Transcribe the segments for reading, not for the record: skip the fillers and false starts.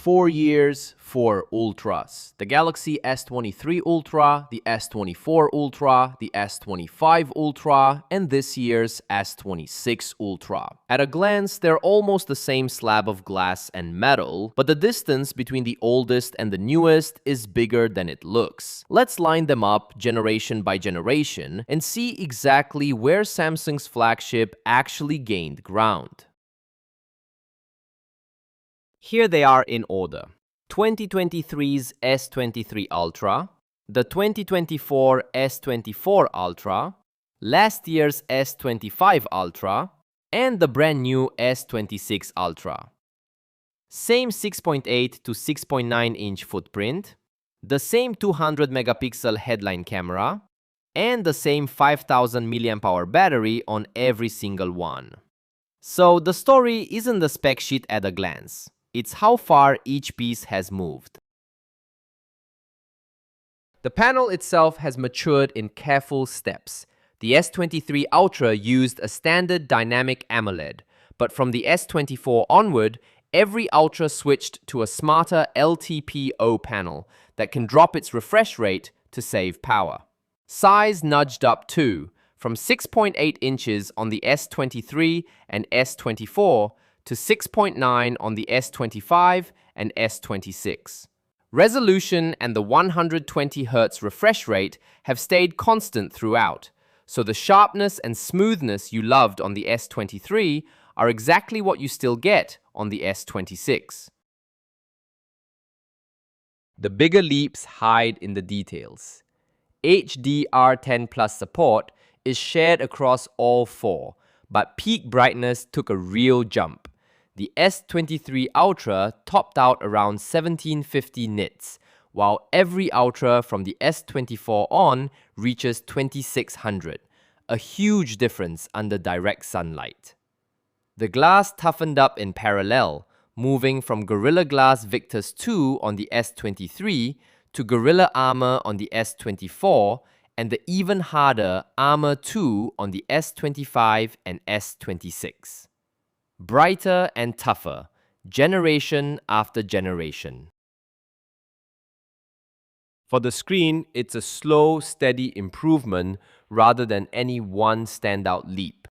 4 years, 4 Ultras. The Galaxy S23 Ultra, the S24 Ultra, the S25 Ultra, and this year's S26 Ultra. At a glance, they're almost the same slab of glass and metal, but the distance between the oldest and the newest is bigger than it looks. Let's line them up generation by generation and see exactly where Samsung's flagship actually gained ground. Here they are in order: 2023's S23 Ultra, the 2024 S24 Ultra, last year's S25 Ultra, and the brand new S26 Ultra. Same 6.8 to 6.9 inch footprint, the same 200 megapixel headline camera, and the same 5000 mAh battery on every single one. So the story isn't the spec sheet at a glance. It's how far each piece has moved. The panel itself has matured in careful steps. The S23 Ultra used a standard dynamic AMOLED, but from the S24 onward, every Ultra switched to a smarter LTPO panel that can drop its refresh rate to save power. Size nudged up too, from 6.8 inches on the S23 and S24 to 6.9 on the S25 and S26. Resolution and the 120Hz refresh rate have stayed constant throughout, so the sharpness and smoothness you loved on the S23 are exactly what you still get on the S26. The bigger leaps hide in the details. HDR10+ support is shared across all four, but peak brightness took a real jump. The S23 Ultra topped out around 1750 nits, while every Ultra from the S24 on reaches 2600, a huge difference under direct sunlight. The glass toughened up in parallel, moving from Gorilla Glass Victus 2 on the S23 to Gorilla Armor on the S24 and the even harder Armor 2 on the S25 and S26. Brighter and tougher, generation after generation. For the screen, it's a slow, steady improvement rather than any one standout leap.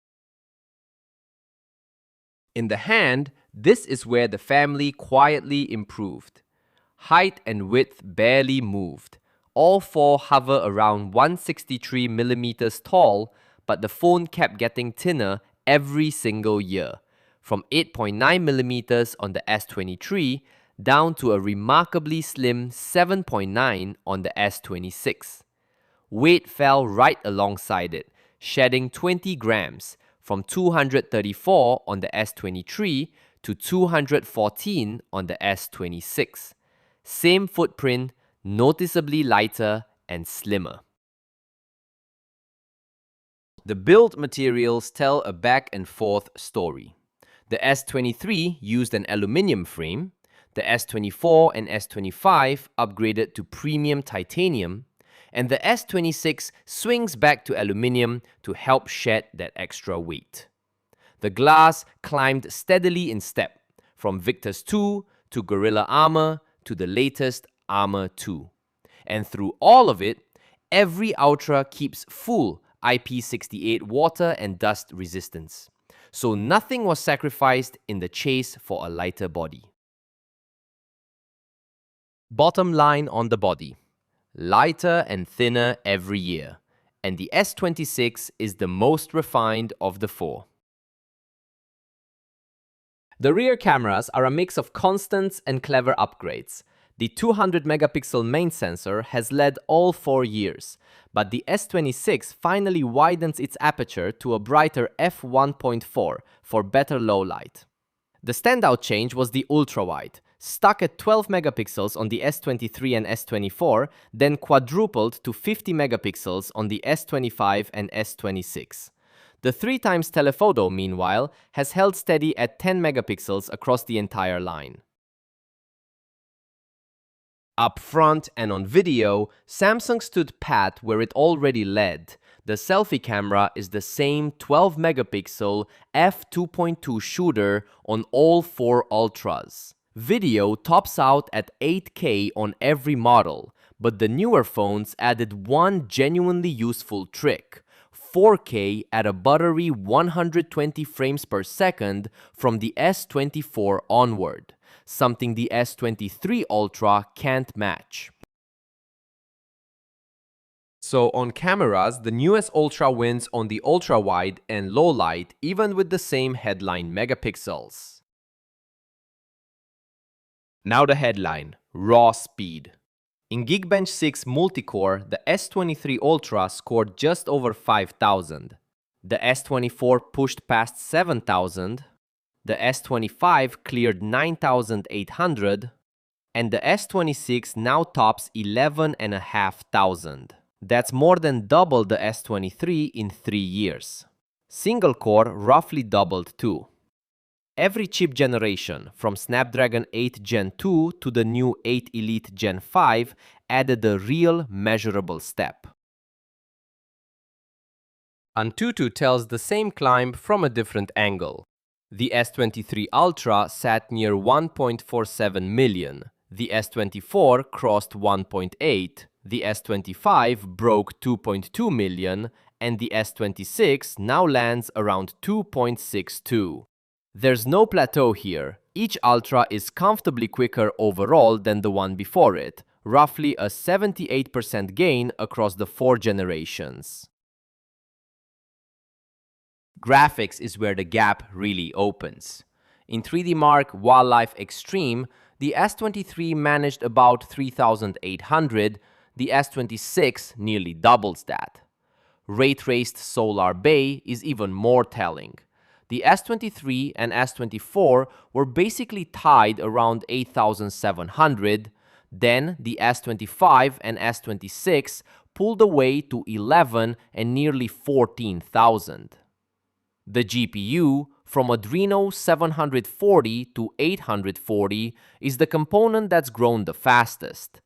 In the hand, this is where the family quietly improved. Height and width barely moved. All four hover around 163 millimeters tall, but the phone kept getting thinner every single year, from 8.9 millimeters on the S23 down to a remarkably slim 7.9 on the S26. Weight fell right alongside it, shedding 20 grams, from 234 on the S23 to 214 on the S26. Same footprint, noticeably lighter and slimmer. The build materials tell a back and forth story. The S23 used an aluminium frame, the S24 and S25 upgraded to premium titanium, and the S26 swings back to aluminium to help shed that extra weight. The glass climbed steadily in step, from Victus 2 to Gorilla Armor to the latest Armor 2. And through all of it, every Ultra keeps full IP68 water and dust resistance. So nothing was sacrificed in the chase for a lighter body. Bottom line on the body: lighter and thinner every year, and the S26 is the most refined of the four. The rear cameras are a mix of constants and clever upgrades. The 200 megapixel main sensor has led all 4 years, but the S26 finally widens its aperture to a brighter f1.4 for better low light. The standout change was the ultra-wide, stuck at 12 megapixels on the S23 and S24, then quadrupled to 50 megapixels on the S25 and S26. The 3x telephoto, meanwhile, has held steady at 10 megapixels across the entire line. Up front and on video, Samsung stood pat where it already led. The selfie camera is the same 12 megapixel f2.2 shooter on all 4 Ultras. Video tops out at 8K on every model, but the newer phones added one genuinely useful trick: 4K at a buttery 120 frames per second from the S24 onward, something the S23 Ultra can't match. So on cameras, the newest Ultra wins on the ultra-wide and low-light even with the same headline megapixels. Now the headline, raw speed. In Geekbench 6 multi-core, the S23 Ultra scored just over 5,000. The S24 pushed past 7,000. The S25 cleared 9,800. And the S26 now tops 11,500. That's more than double the S23 in 3 years. Single core roughly doubled too. Every chip generation, from Snapdragon 8 Gen 2 to the new 8 Elite Gen 5, added a real measurable step. Antutu tells the same climb from a different angle. The S23 Ultra sat near 1.47 million. The S24 crossed 1.8, the S25 broke 2.2 million, and the S26 now lands around 2.62. There's no plateau here. Each Ultra is comfortably quicker overall than the one before it, roughly a 78% gain across the 4 generations. Graphics is where the gap really opens. In 3D Mark Wildlife Extreme, the S23 managed about 3,800, the S26 nearly doubles that. Ray-traced Solar Bay is even more telling. The S23 and S24 were basically tied around 8,700, then the S25 and S26 pulled away to 11 and nearly 14,000. The GPU, from Adreno 740 to 840, is the component that's grown the fastest.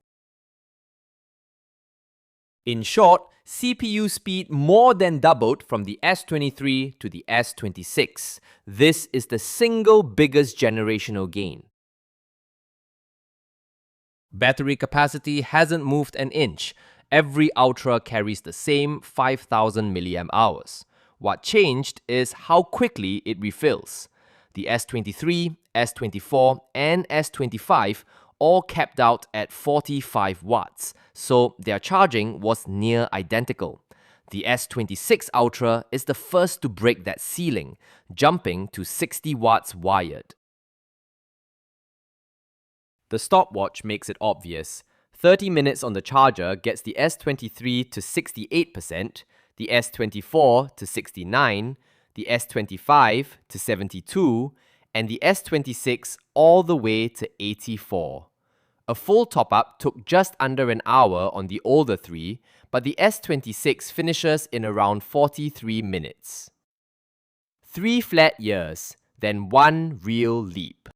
In short, CPU speed more than doubled from the S23 to the S26. This is the single biggest generational gain. Battery capacity hasn't moved an inch. Every Ultra carries the same 5,000 mAh. What changed is how quickly it refills. The S23, S24, and S25 all capped out at 45 watts, so their charging was near identical. The S26 Ultra is the first to break that ceiling, jumping to 60 watts wired. The stopwatch makes it obvious. 30 minutes on the charger gets the S23 to 68%, the S24 to 69%, the S25 to 72%, and the S26 all the way to 84%. A full top-up took just under an hour on the older three, but the S26 finishes in around 43 minutes. 3 flat years, then 1 real leap.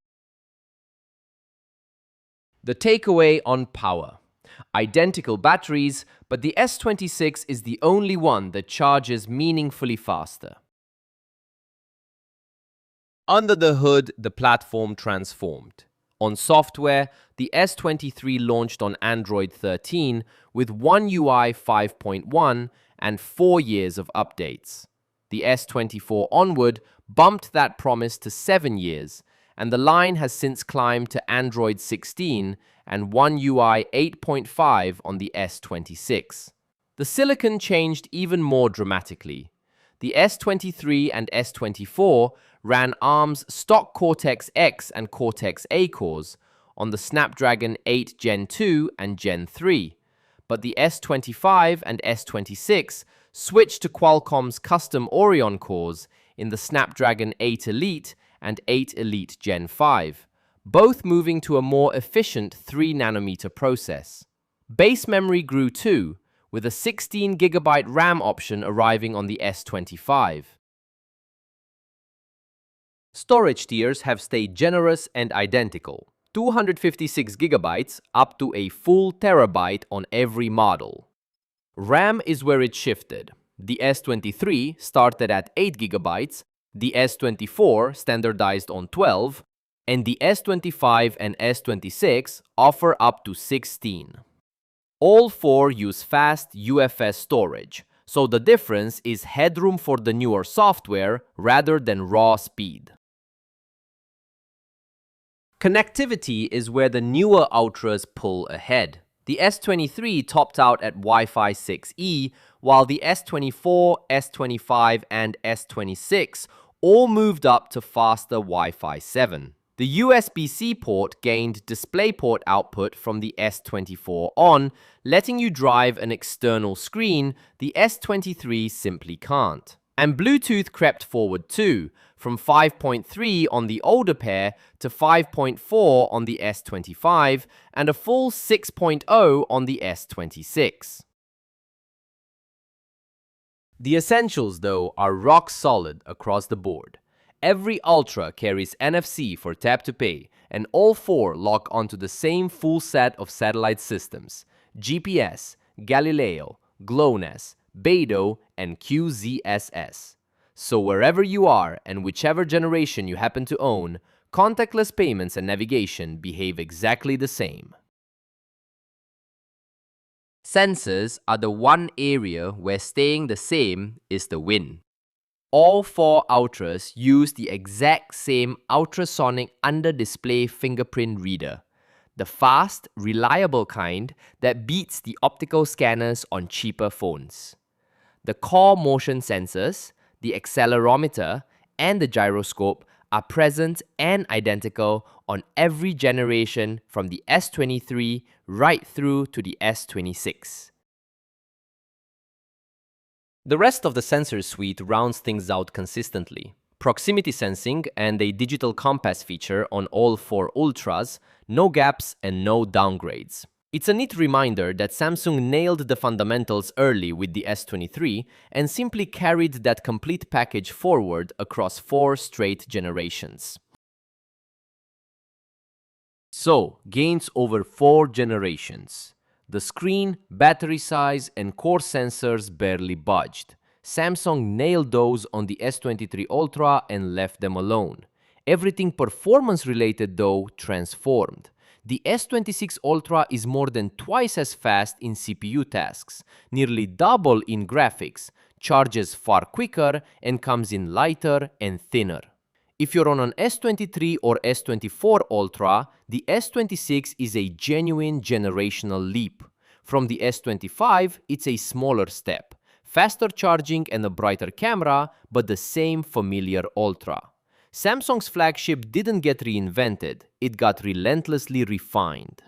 The takeaway on power. Identical batteries, but the S26 is the only one that charges meaningfully faster. Under the hood, the platform transformed. On software, the S23 launched on Android 13 with One UI 5.1 and 4 years of updates. The S24 onward bumped that promise to 7 years, and the line has since climbed to Android 16 and One UI 8.5 on the S26. The silicon changed even more dramatically. The S23 and S24 ran ARM's stock Cortex-X and Cortex-A cores on the Snapdragon 8 Gen 2 and Gen 3, but the S25 and S26 switched to Qualcomm's custom Orion cores in the Snapdragon 8 Elite and 8 Elite Gen 5, both moving to a more efficient 3nm process. Base memory grew too, with a 16GB RAM option arriving on the S25. Storage tiers have stayed generous and identical, 256GB up to a full terabyte on every model. RAM is where it shifted. The S23 started at 8GB, the S24 standardized on 12, and the S25 and S26 offer up to 16. All four use fast UFS storage, so the difference is headroom for the newer software rather than raw speed. Connectivity is where the newer Ultras pull ahead. The S23 topped out at Wi-Fi 6E, while the S24, S25, and S26 all moved up to faster Wi-Fi 7. The USB-C port gained DisplayPort output from the S24 on, letting you drive an external screen the S23 simply can't. And Bluetooth crept forward too, from 5.3 on the older pair to 5.4 on the S25 and a full 6.0 on the S26. The essentials, though, are rock solid across the board. Every Ultra carries NFC for tap to pay, and all four lock onto the same full set of satellite systems: GPS, Galileo, GLONASS, Beidou, and QZSS. So wherever you are and whichever generation you happen to own, contactless payments and navigation behave exactly the same. Sensors are the one area where staying the same is the win. All four Ultras use the exact same ultrasonic under-display fingerprint reader, the fast, reliable kind that beats the optical scanners on cheaper phones. The core motion sensors, the accelerometer, and the gyroscope are present and identical on every generation from the S23 right through to the S26. The rest of the sensor suite rounds things out consistently. Proximity sensing and a digital compass feature on all four Ultras, no gaps and no downgrades. It's a neat reminder that Samsung nailed the fundamentals early with the S23 and simply carried that complete package forward across 4 straight generations. So, gains over 4 generations. The screen, battery size, and core sensors barely budged. Samsung nailed those on the S23 Ultra and left them alone. Everything performance-related, though, transformed. The S26 Ultra is more than twice as fast in CPU tasks, nearly double in graphics, charges far quicker, and comes in lighter and thinner. If you're on an S23 or S24 Ultra, the S26 is a genuine generational leap. From the S25, it's a smaller step. Faster charging and a brighter camera, but the same familiar Ultra. Samsung's flagship didn't get reinvented, it got relentlessly refined.